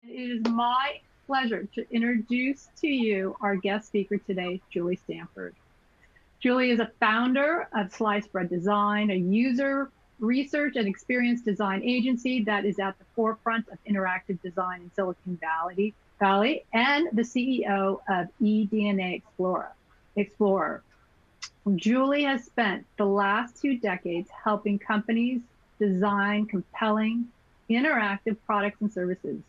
It is my pleasure to introduce to you our guest speaker today, Julie Stanford. Julie is a founder of Sliced Bread Design, a user research and experience design agency that is at the forefront of interactive design in Silicon Valley, and the CEO of eDNA Explorer. Julie has spent the last 2 decades helping companies design compelling, interactive products and services.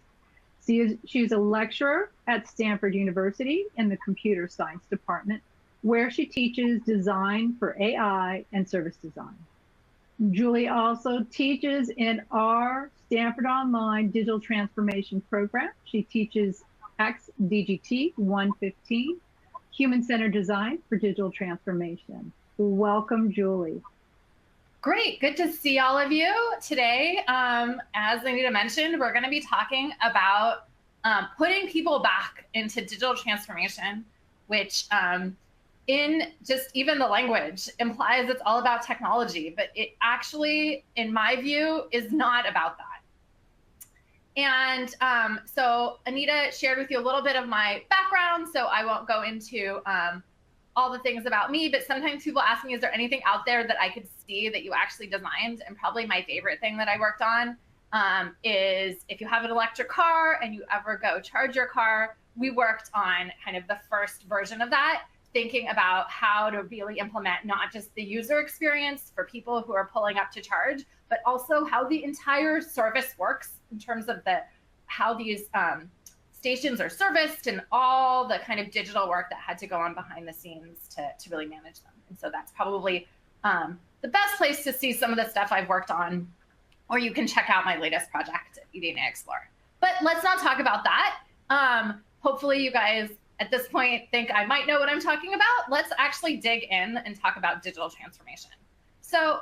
She's a lecturer at Stanford University in the computer science department, where she teaches design for AI and service design. Julie also teaches in our Stanford Online Digital Transformation Program. She teaches XDGT 115, Human-Centered Design for Digital Transformation. Welcome, Julie. Great, good to see all of you today. As Anita mentioned, we're going to be talking about putting people back into digital transformation, which in just even the language implies it's all about technology, but it actually, in my view, is not about that. And so Anita shared with you a little bit of my background, so I won't go into all the things about me, but sometimes people ask me, is there anything out there that I could see that you actually designed? And probably my favorite thing that I worked on is if you have an electric car and you ever go charge your car, we worked on kind of the first version of that, thinking about how to really implement not just the user experience for people who are pulling up to charge, but also how the entire service works in terms of how these stations are serviced and all the kind of digital work that had to go on behind the scenes to really manage them. And so that's probably the best place to see some of the stuff I've worked on, or you can check out my latest project at eDNA Explorer. But let's not talk about that. Hopefully you guys at this point think I might know what I'm talking about. Let's actually dig in and talk about digital transformation. So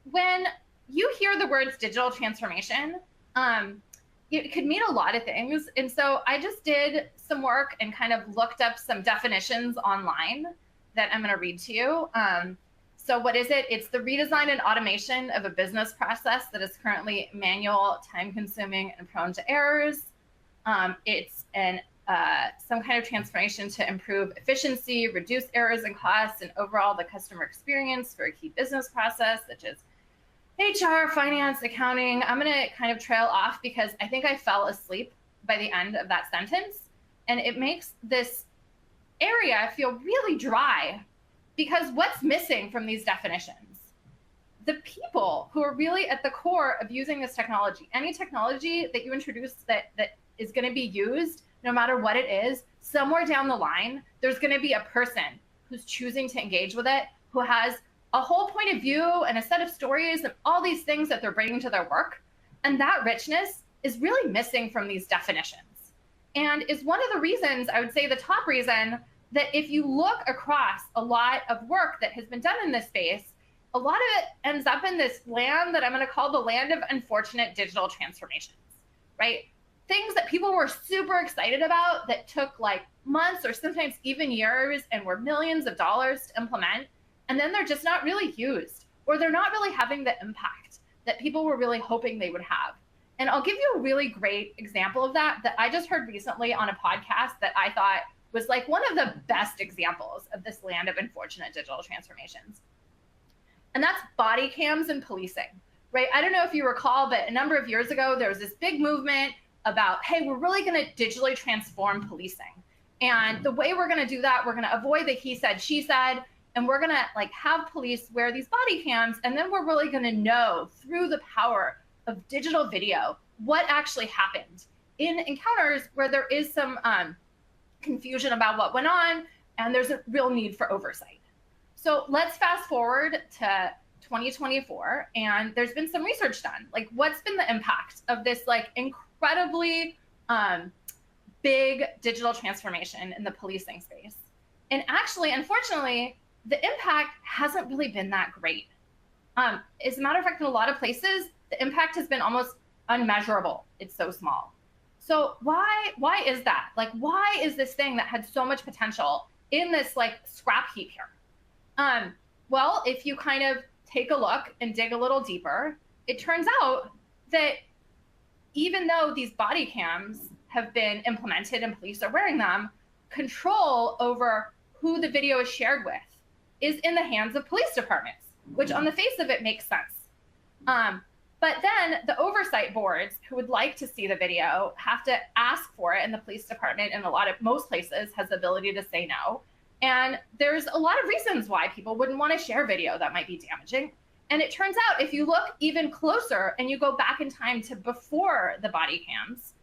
when you hear the words digital transformation, it could mean a lot of things. And so I just did some work and kind of looked up some definitions online that I'm going to read to you. So what is it? It's the redesign and automation of a business process that is currently manual, time-consuming, and prone to errors. It's some kind of transformation to improve efficiency, reduce errors and costs, and overall the customer experience for a key business process, such as HR, finance, accounting. I'm going to kind of trail off because I think I fell asleep by the end of that sentence. And it makes this area feel really dry because what's missing from these definitions? The people who are really at the core of using this technology, any technology that you introduce that is going to be used, no matter what it is, somewhere down the line, there's going to be a person who's choosing to engage with it, who has a whole point of view and a set of stories and all these things that they're bringing to their work. And that richness is really missing from these definitions. And is one of the reasons, I would say the top reason, that if you look across a lot of work that has been done in this space, a lot of it ends up in this land that I'm going to call the land of unfortunate digital transformations, right? Things that people were super excited about that took like months or sometimes even years and were millions of dollars to implement. And then they're just not really used, or they're not really having the impact that people were really hoping they would have. And I'll give you a really great example of that I just heard recently on a podcast that I thought was like one of the best examples of this land of unfortunate digital transformations. And that's body cams and policing, right? I don't know if you recall, but a number of years ago, there was this big movement about, hey, we're really going to digitally transform policing. And the way we're going to do that, we're going to avoid the he said, she said, and we're going to like have police wear these body cams. And then we're really going to know through the power of digital video what actually happened in encounters where there is some confusion about what went on and there's a real need for oversight. So let's fast forward to 2024, and there's been some research done. Like, what's been the impact of this like incredibly big digital transformation in the policing space? And actually, unfortunately, the impact hasn't really been that great. As a matter of fact, in a lot of places, the impact has been almost unmeasurable. It's so small. So why is that? Like, why is this thing that had so much potential in this like scrap heap here? Well, if you kind of take a look and dig a little deeper, it turns out that even though these body cams have been implemented and police are wearing them, control over who the video is shared with is in the hands of police departments, which on the face of it makes sense. But then the oversight boards who would like to see the video have to ask for it, and the police department in most places has the ability to say no. And there's a lot of reasons why people wouldn't want to share video that might be damaging. And it turns out if you look even closer and you go back in time to before the body cams,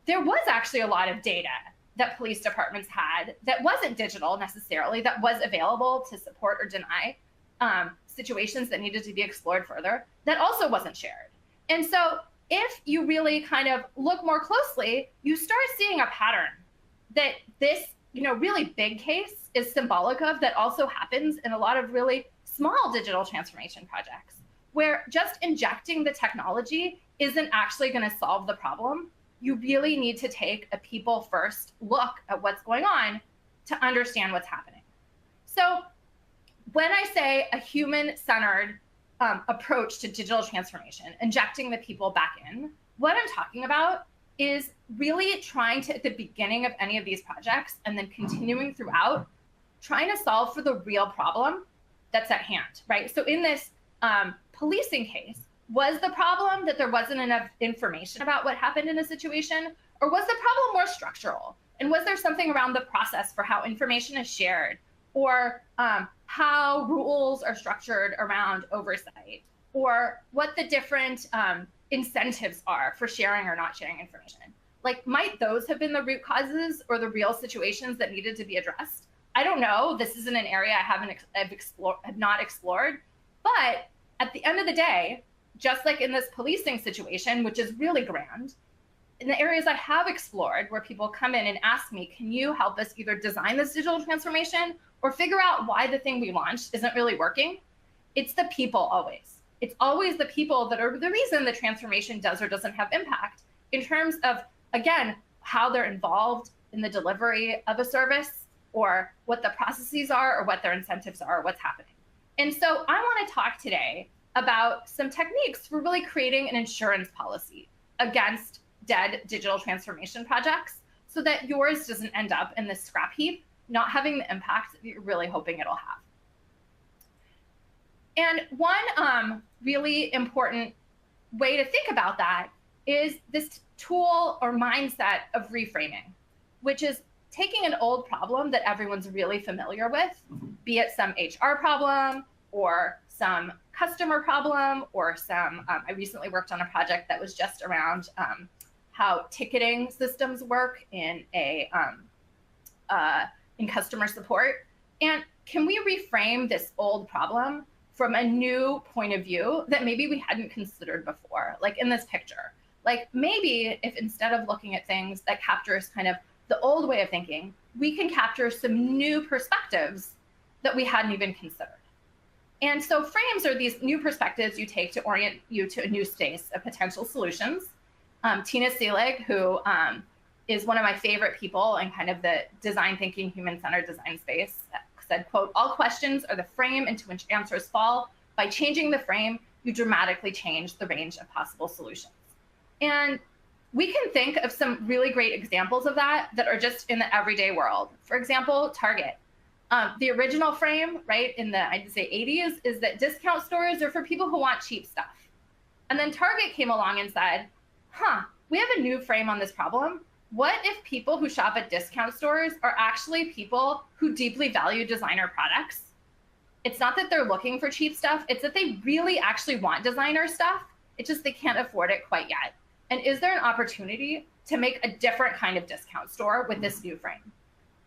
there was actually a lot of data that police departments had that wasn't digital necessarily, that was available to support or deny situations that needed to be explored further, that also wasn't shared. And so if you really kind of look more closely, you start seeing a pattern that this, really big case is symbolic of, that also happens in a lot of really small digital transformation projects, where just injecting the technology isn't actually going to solve the problem. You really need to take a people first look at what's going on to understand what's happening. So when I say a human-centered approach to digital transformation, injecting the people back in, what I'm talking about is really trying to, at the beginning of any of these projects and then continuing throughout, trying to solve for the real problem that's at hand, right? So in this policing case, was the problem that there wasn't enough information about what happened in a situation, or was the problem more structural? And was there something around the process for how information is shared, or how rules are structured around oversight, or what the different incentives are for sharing or not sharing information? Like, might those have been the root causes or the real situations that needed to be addressed? I don't know. This isn't an area I have not explored. But at the end of the day, just like in this policing situation, which is really grand, in the areas I have explored where people come in and ask me, can you help us either design this digital transformation or figure out why the thing we launched isn't really working? It's the people always. It's always the people that are the reason the transformation does or doesn't have impact in terms of, again, how they're involved in the delivery of a service, or what the processes are, or what their incentives are, or what's happening. And so I want to talk today about some techniques for really creating an insurance policy against dead digital transformation projects, so that yours doesn't end up in this scrap heap, not having the impact that you're really hoping it'll have. And one really important way to think about that is this tool or mindset of reframing, which is taking an old problem that everyone's really familiar with, be it some HR problem or some customer problem or some, I recently worked on a project that was just around how ticketing systems work in customer support. And can we reframe this old problem from a new point of view that maybe we hadn't considered before? Like in this picture, like maybe if instead of looking at things that captures kind of the old way of thinking, we can capture some new perspectives that we hadn't even considered. And so frames are these new perspectives you take to orient you to a new space of potential solutions. Tina Seelig, who is one of my favorite people in kind of the design thinking, human-centered design space, said, quote, "All questions are the frame into which answers fall. By changing the frame, you dramatically change the range of possible solutions." And we can think of some really great examples of that are just in the everyday world. For example, Target. The original frame, right, in the, I'd say 80s, is that discount stores are for people who want cheap stuff. And then Target came along and said, we have a new frame on this problem. What if people who shop at discount stores are actually people who deeply value designer products? It's not that they're looking for cheap stuff, it's that they really actually want designer stuff. It's just they can't afford it quite yet. And is there an opportunity to make a different kind of discount store with this new frame?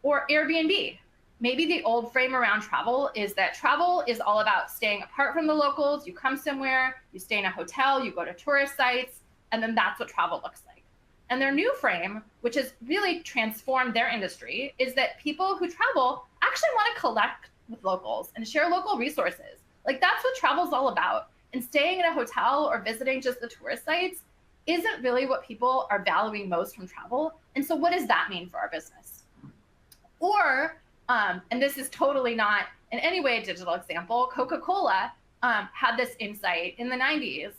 Or Airbnb. Maybe the old frame around travel is that travel is all about staying apart from the locals. You come somewhere, you stay in a hotel, you go to tourist sites, and then that's what travel looks like. And their new frame, which has really transformed their industry, is that people who travel actually want to collect with locals and share local resources. Like, that's what travel's all about. And staying in a hotel or visiting just the tourist sites isn't really what people are valuing most from travel. And so what does that mean for our business? Or, and this is totally not in any way a digital example, Coca-Cola had this insight in the 90s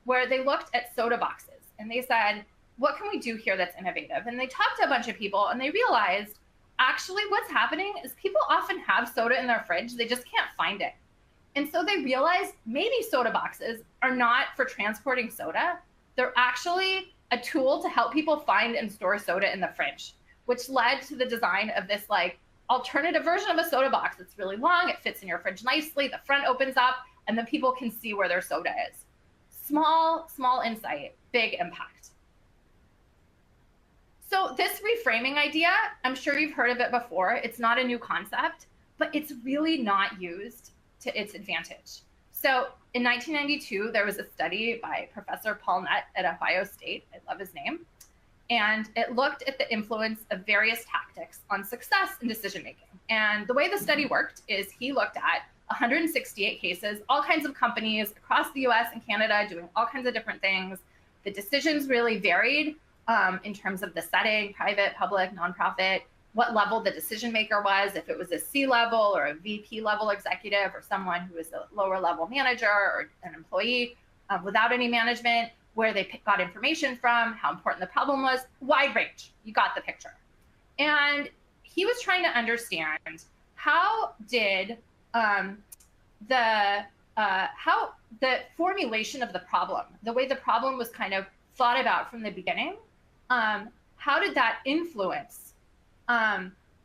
where they looked at soda boxes and they said, what can we do here that's innovative? And they talked to a bunch of people and they realized actually what's happening is people often have soda in their fridge, they just can't find it. And so they realized maybe soda boxes are not for transporting soda. They're actually a tool to help people find and store soda in the fridge, which led to the design of this like alternative version of a soda box. It's really long, it fits in your fridge nicely, the front opens up, and then people can see where their soda is. Small insight, big impact. So this reframing idea, I'm sure you've heard of it before. It's not a new concept, but it's really not used to its advantage. So in 1992, there was a study by Professor Paul Nutt at Ohio State. I love his name. And it looked at the influence of various tactics on success in decision-making. And the way the study worked is he looked at 168 cases, all kinds of companies across the US and Canada doing all kinds of different things. The decisions really varied in terms of the setting, private, public, nonprofit, what level the decision maker was, if it was a C-level or a VP level executive or someone who was a lower level manager or an employee without any management, where they got information from, how important the problem was, wide range. You got the picture. And he was trying to understand how did the formulation of the problem, the way the problem was kind of thought about from the beginning, how did that influence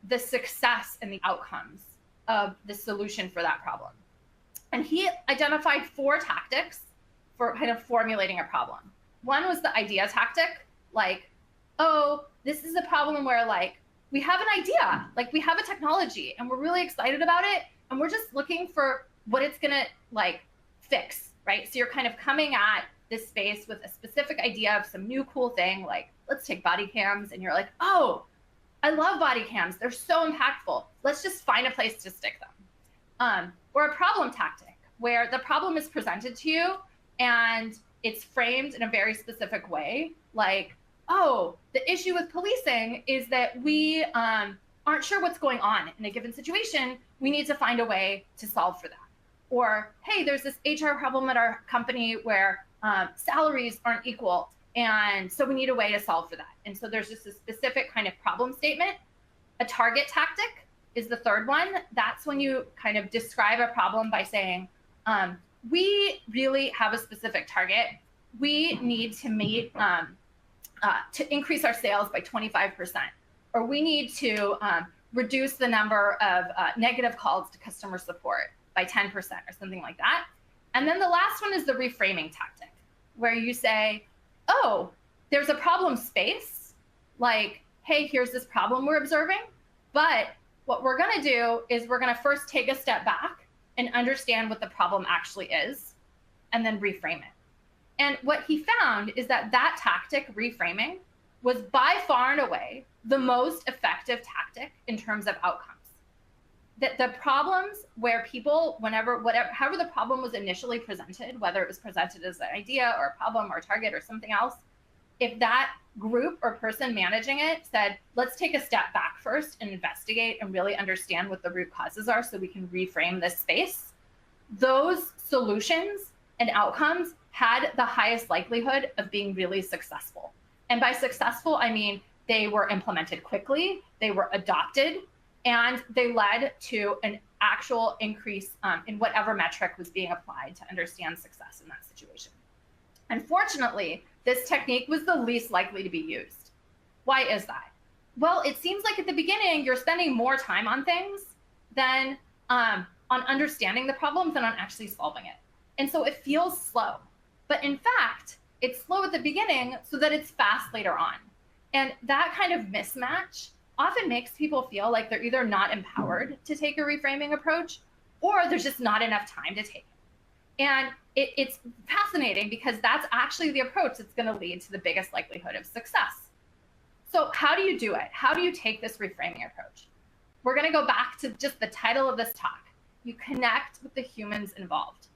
the success and the outcomes of the solution for that problem? And he identified 4 tactics for kind of formulating a problem. One was the idea tactic, like, oh, this is a problem where like we have an idea, like we have a technology and we're really excited about it and we're just looking for what it's gonna like fix, right? So you're kind of coming at this space with a specific idea of some new cool thing, like let's take body cams, and you're like, oh, I love body cams, they're so impactful. Let's just find a place to stick them. Or a problem tactic, where the problem is presented to you and it's framed in a very specific way, like, oh, the issue with policing is that we aren't sure what's going on in a given situation. We need to find a way to solve for that. Or, hey, there's this HR problem at our company where salaries aren't equal, and so we need a way to solve for that. And so there's just a specific kind of problem statement. A target tactic is the third one. That's when you kind of describe a problem by saying, we really have a specific target. We need to meet, to increase our sales by 25%, or we need to reduce the number of negative calls to customer support by 10% or something like that. And then the last one is the reframing tactic, where you say, oh, there's a problem space, like, hey, here's this problem we're observing, but what we're gonna do is we're gonna first take a step back and understand what the problem actually is, and then reframe it. And what he found is that that tactic, reframing, was by far and away the most effective tactic in terms of outcomes. That the problems where people, however the problem was initially presented, whether it was presented as an idea or a problem or a target or something else, if that group or person managing it said, let's take a step back first and investigate and really understand what the root causes are so we can reframe this space, those solutions and outcomes had the highest likelihood of being really successful. And by successful, I mean they were implemented quickly, they were adopted, and they led to an actual increase in whatever metric was being applied to understand success in that situation. Unfortunately, this technique was the least likely to be used. Why is that? Well, it seems like at the beginning, you're spending more time on things than on understanding the problem than on actually solving it. And so it feels slow. But in fact, it's slow at the beginning so that it's fast later on. And that kind of mismatch often makes people feel like they're either not empowered to take a reframing approach, or there's just not enough time to take it. And it's fascinating because that's actually the approach that's going to lead to the biggest likelihood of success. So how do you do it? How do you take this reframing approach? We're going to go back to just the title of this talk. You connect with the humans involved.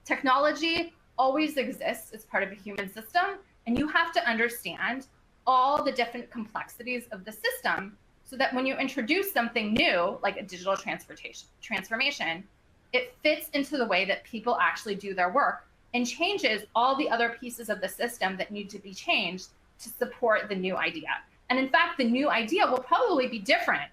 Technology always exists as part of a human system, and you have to understand all the different complexities of the system so that when you introduce something new, like a digital transformation, it fits into the way that people actually do their work and changes all the other pieces of the system that need to be changed to support the new idea. And in fact, the new idea will probably be different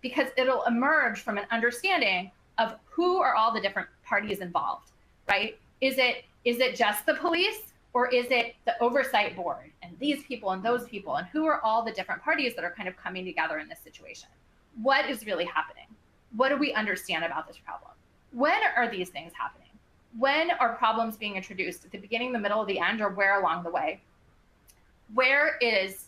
because it'll emerge from an understanding of who are all the different parties involved, right? Is it just the police, or is it the oversight board and these people and those people, and who are all the different parties that are kind of coming together in this situation? What is really happening? What do we understand about this problem? When are these things happening? When are problems being introduced, at the beginning, the middle, the end, or where along the way? Where is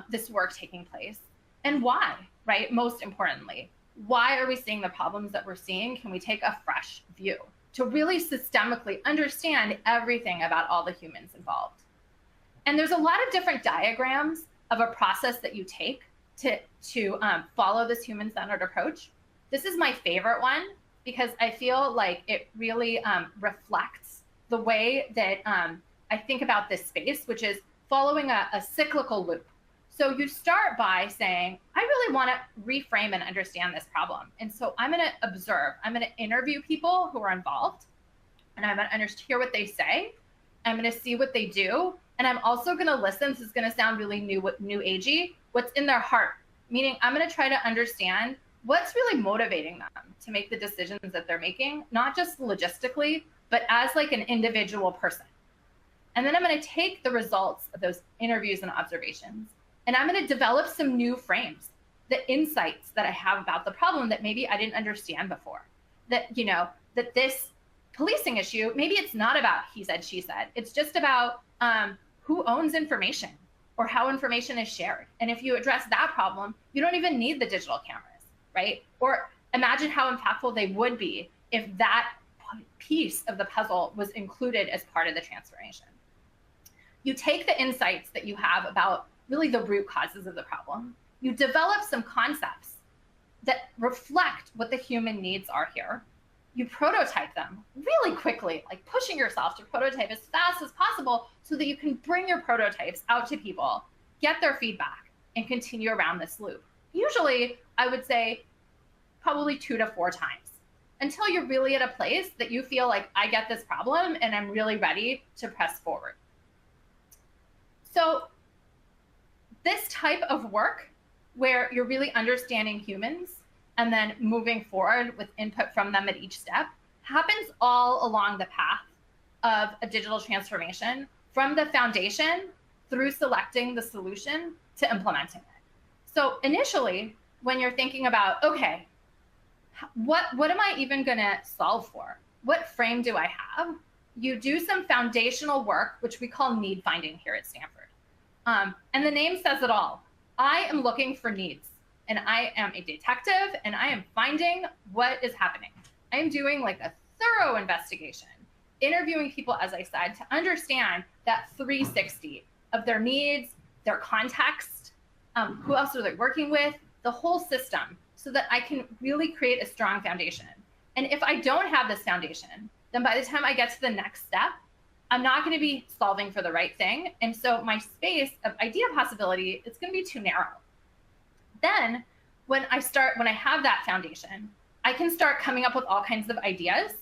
this work taking place, and why, right? Most importantly, why are we seeing the problems that we're seeing? Can we take a fresh view to really systemically understand everything about all the humans involved? And there's a lot of different diagrams of a process that you take to follow this human-centered approach. This is my favorite one because I feel like it really reflects the way that I think about this space, which is following a cyclical loop. So you start by saying, I really want to reframe and understand this problem. And so I'm going to observe, I'm going to interview people who are involved, and I'm going to hear what they say. I'm going to see what they do. And I'm also going to listen. This is going to sound really new agey, what's in their heart, meaning I'm going to try to understand what's really motivating them to make the decisions that they're making, not just logistically, but as like an individual person. And then I'm going to take the results of those interviews and observations, and I'm going to develop some new frames, the insights that I have about the problem that maybe I didn't understand before. That, you know, that this policing issue, maybe it's not about he said, she said. It's just about who owns information or how information is shared. And if you address that problem, you don't even need the digital cameras, right? Or imagine how impactful they would be if that piece of the puzzle was included as part of the transformation. You take the insights that you have about really the root causes of the problem. You develop some concepts that reflect what the human needs are here. You prototype them really quickly, like pushing yourself to prototype as fast as possible so that you can bring your prototypes out to people, get their feedback, and continue around this loop. Usually, I would say probably 2 to 4 times until you're really at a place that you feel like, I get this problem and I'm really ready to press forward. So this type of work where you're really understanding humans and then moving forward with input from them at each step happens all along the path of a digital transformation, from the foundation through selecting the solution to implementing it. So initially, when you're thinking about, okay, what am I even gonna solve for? What frame do I have? You do some foundational work, which we call need finding here at Stanford. And the name says it all. I am looking for needs, and I am a detective, and I am finding what is happening. I am doing like a thorough investigation, interviewing people, as I said, to understand that 360 of their needs, their context, who else are they working with, the whole system, so that I can really create a strong foundation. And if I don't have this foundation, then by the time I get to the next step, I'm not going to be solving for the right thing. And so my space of idea possibility is going to be too narrow. Then when I have that foundation, I can start coming up with all kinds of ideas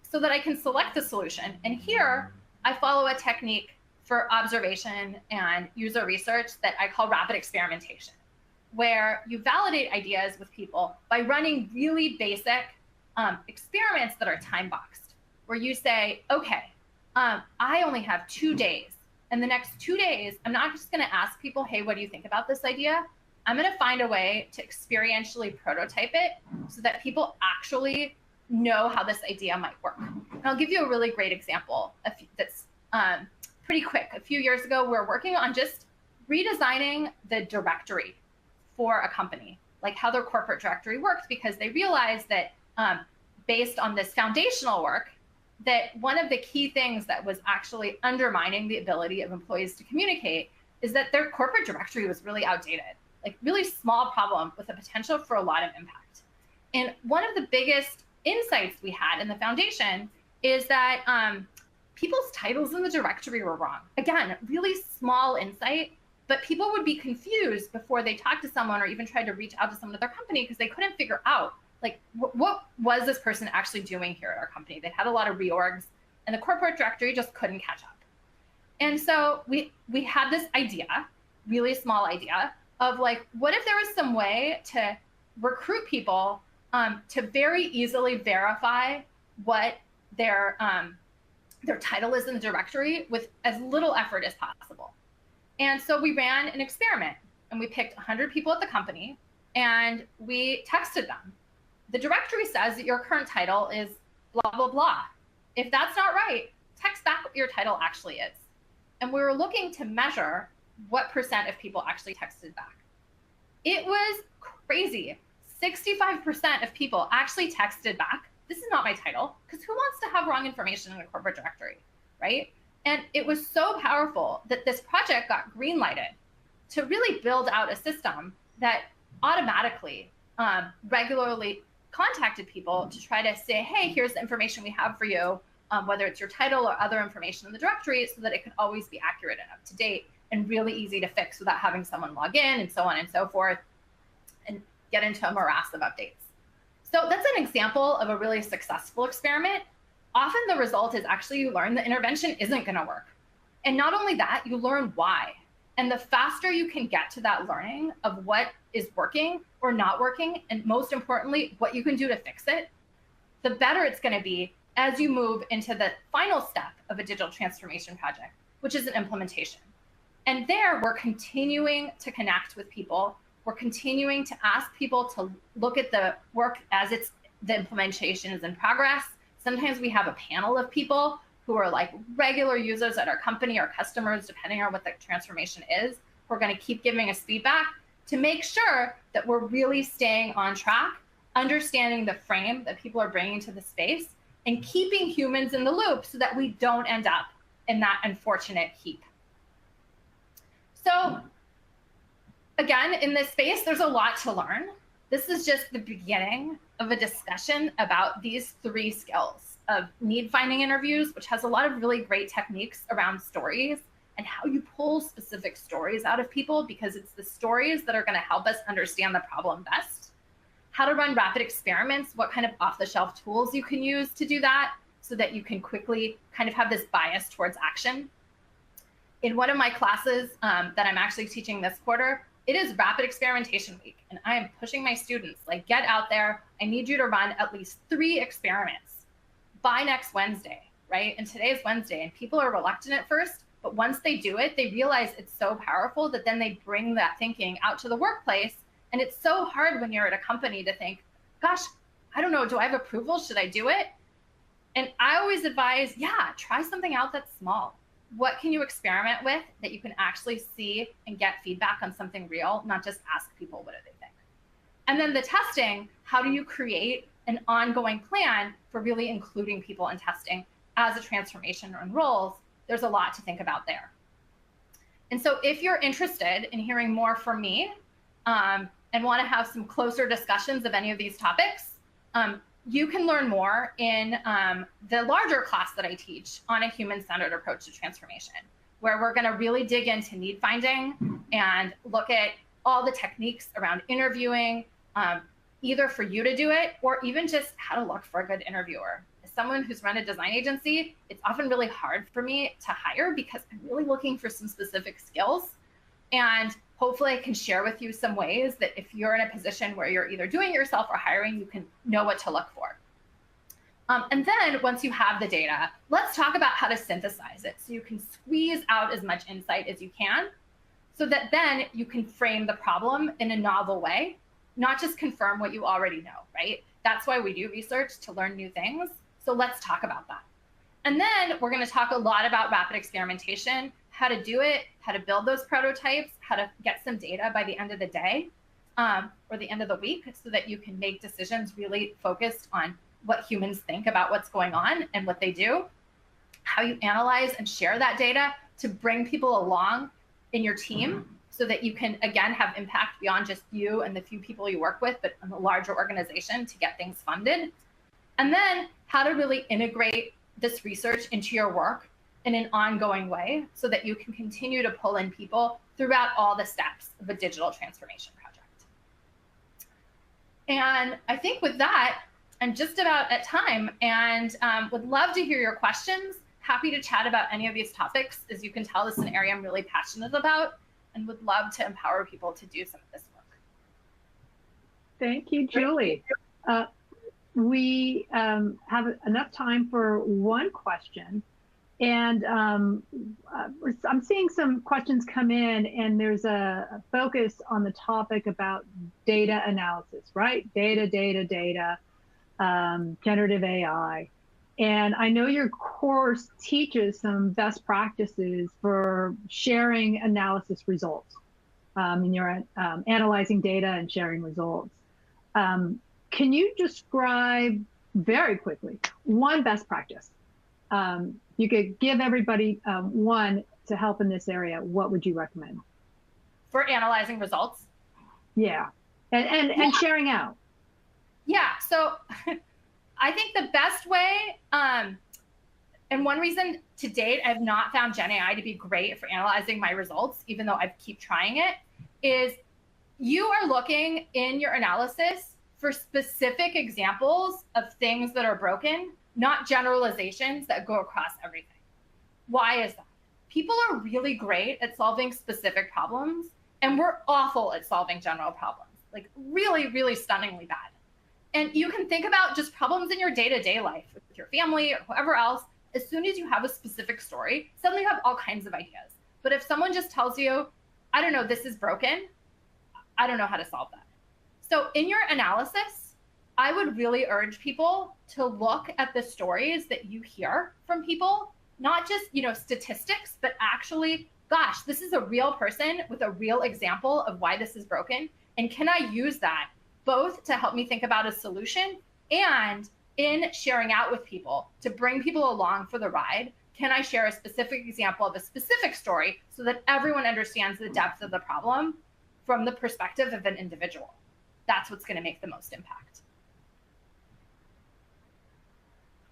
so that I can select the solution. And here I follow a technique for observation and user research that I call rapid experimentation, where you validate ideas with people by running really basic experiments that are time boxed, where you say, okay, I only have 2 days. And the next 2 days, I'm not just going to ask people, hey, what do you think about this idea? I'm going to find a way to experientially prototype it so that people actually know how this idea might work. And I'll give you a really great example that's pretty quick. A few years ago, we were working on just redesigning the directory for a company, like how their corporate directory worked, because they realized that based on this foundational work, that one of the key things that was actually undermining the ability of employees to communicate is that their corporate directory was really outdated, like really small problem with the potential for a lot of impact. And one of the biggest insights we had in the foundation is that people's titles in the directory were wrong. Again, really small insight, but people would be confused before they talked to someone or even tried to reach out to someone at their company because they couldn't figure out, like, what was this person actually doing here at our company? They had a lot of reorgs, and the corporate directory just couldn't catch up. And so we had this idea, really small idea, of like, what if there was some way to recruit people to very easily verify what their title is in the directory with as little effort as possible. And so we ran an experiment, and we picked 100 people at the company, and we texted them. The directory says that your current title is blah, blah, blah. If that's not right, text back what your title actually is. And we were looking to measure what % of people actually texted back. It was crazy. 65% of people actually texted back, this is not my title, because who wants to have wrong information in a corporate directory, right? And it was so powerful that this project got green-lighted to really build out a system that automatically, regularly contacted people to try to say, hey, here's the information we have for you, whether it's your title or other information in the directory, so that it could always be accurate and up to date and really easy to fix without having someone log in and so on and so forth, and get into a morass of updates. So that's an example of a really successful experiment. Often the result is actually you learn the intervention isn't going to work. And not only that, you learn why. And the faster you can get to that learning of what is working or not working, and most importantly, what you can do to fix it, the better it's going to be as you move into the final step of a digital transformation project, which is an implementation. And there, we're continuing to connect with people. We're continuing to ask people to look at the work as the implementation is in progress. Sometimes we have a panel of people who are like regular users at our company or customers, depending on what the transformation is. We're going to keep giving us feedback to make sure that we're really staying on track, understanding the frame that people are bringing to the space, and keeping humans in the loop so that we don't end up in that unfortunate heap. So again, in this space, there's a lot to learn. This is just the beginning of a discussion about these 3 skills of need finding interviews, which has a lot of really great techniques around stories and how you pull specific stories out of people, because it's the stories that are going to help us understand the problem best. How to run rapid experiments, what kind of off-the-shelf tools you can use to do that so that you can quickly kind of have this bias towards action. In one of my classes that I'm actually teaching this quarter, it is rapid experimentation week, and I am pushing my students, like, get out there. I need you to run at least 3 experiments by next Wednesday, right? And today is Wednesday, and people are reluctant at first, but once they do it, they realize it's so powerful that then they bring that thinking out to the workplace. And it's so hard when you're at a company to think, gosh, I don't know, do I have approval? Should I do it? And I always advise, yeah, try something out that's small. What can you experiment with that you can actually see and get feedback on something real, not just ask people, what do they think? And then the testing, how do you create an ongoing plan for really including people in testing as a transformation unrolls? There's a lot to think about there. And so if you're interested in hearing more from me and want to have some closer discussions of any of these topics, you can learn more in the larger class that I teach on a human-centered approach to transformation, where we're going to really dig into need finding and look at all the techniques around interviewing, either for you to do it or even just how to look for a good interviewer. As someone who's run a design agency, it's often really hard for me to hire because I'm really looking for some specific skills. And hopefully I can share with you some ways that if you're in a position where you're either doing it yourself or hiring, you can know what to look for. And then once you have the data, let's talk about how to synthesize it so you can squeeze out as much insight as you can, so that then you can frame the problem in a novel way, not just confirm what you already know, right? That's why we do research, to learn new things. So let's talk about that. And then we're going to talk a lot about rapid experimentation, how to do it, how to build those prototypes, how to get some data by the end of the day or the end of the week, so that you can make decisions really focused on what humans think about what's going on and what they do, how you analyze and share that data to bring people along in your team so that you can, again, have impact beyond just you and the few people you work with, but in a larger organization to get things funded. And then how to really integrate this research into your work in an ongoing way so that you can continue to pull in people throughout all the steps of a digital transformation project. And I think with that, I'm just about at time and would love to hear your questions. happy to chat about any of these topics. As you can tell, this is an area I'm really passionate about and would love to empower people to do some of this work. Thank you, Julie. We have enough time for one question. And I'm seeing some questions come in, and there's a focus on the topic about data analysis, right? Data, generative AI. And I know your course teaches some best practices for sharing analysis results. And you're analyzing data and sharing results. Can you describe very quickly one best practice? You could give everybody one to help in this area. What would you recommend? For analyzing results? Yeah, and sharing out. Yeah, so I think the best way, and one reason to date I've not found Gen AI to be great for analyzing my results, even though I keep trying it, is you are looking in your analysis for specific examples of things that are broken, not generalizations that go across everything. Why is that? People are really great at solving specific problems, and we're awful at solving general problems, like really, really stunningly bad. And you can think about just problems in your day-to-day life with your family or whoever else. As soon as you have a specific story, suddenly you have all kinds of ideas. But if someone just tells you, I don't know, this is broken, I don't know how to solve that. So in your analysis, I would really urge people to look at the stories that you hear from people, not just, statistics, but actually, gosh, this is a real person with a real example of why this is broken. And can I use that both to help me think about a solution and in sharing out with people to bring people along for the ride? Can I share a specific example of a specific story so that everyone understands the depth of the problem from the perspective of an individual? That's what's going to make the most impact.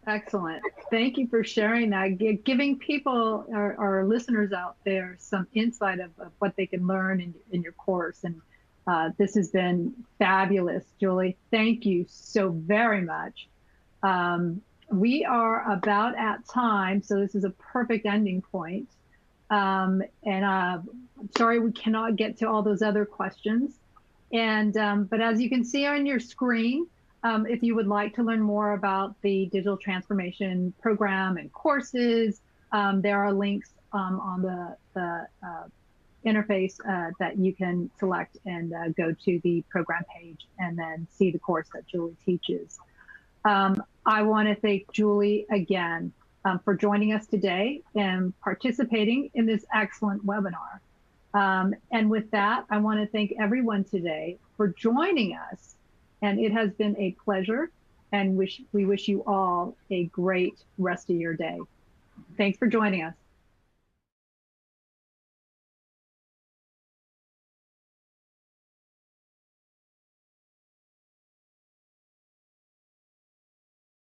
Excellent. Thank you for sharing that, giving people, our listeners out there, some insight of what they can learn in your course. And this has been fabulous, Julie. Thank you so very much. We are about at time, so this is a perfect ending point. And I'm sorry we cannot get to all those other questions. And but as you can see on your screen, if you would like to learn more about the digital transformation program and courses, there are links on the interface that you can select and go to the program page and then see the course that Julie teaches. I want to thank Julie again for joining us today and participating in this excellent webinar. And with that, I want to thank everyone today for joining us. And it has been a pleasure, and we wish you all a great rest of your day. Thanks for joining us.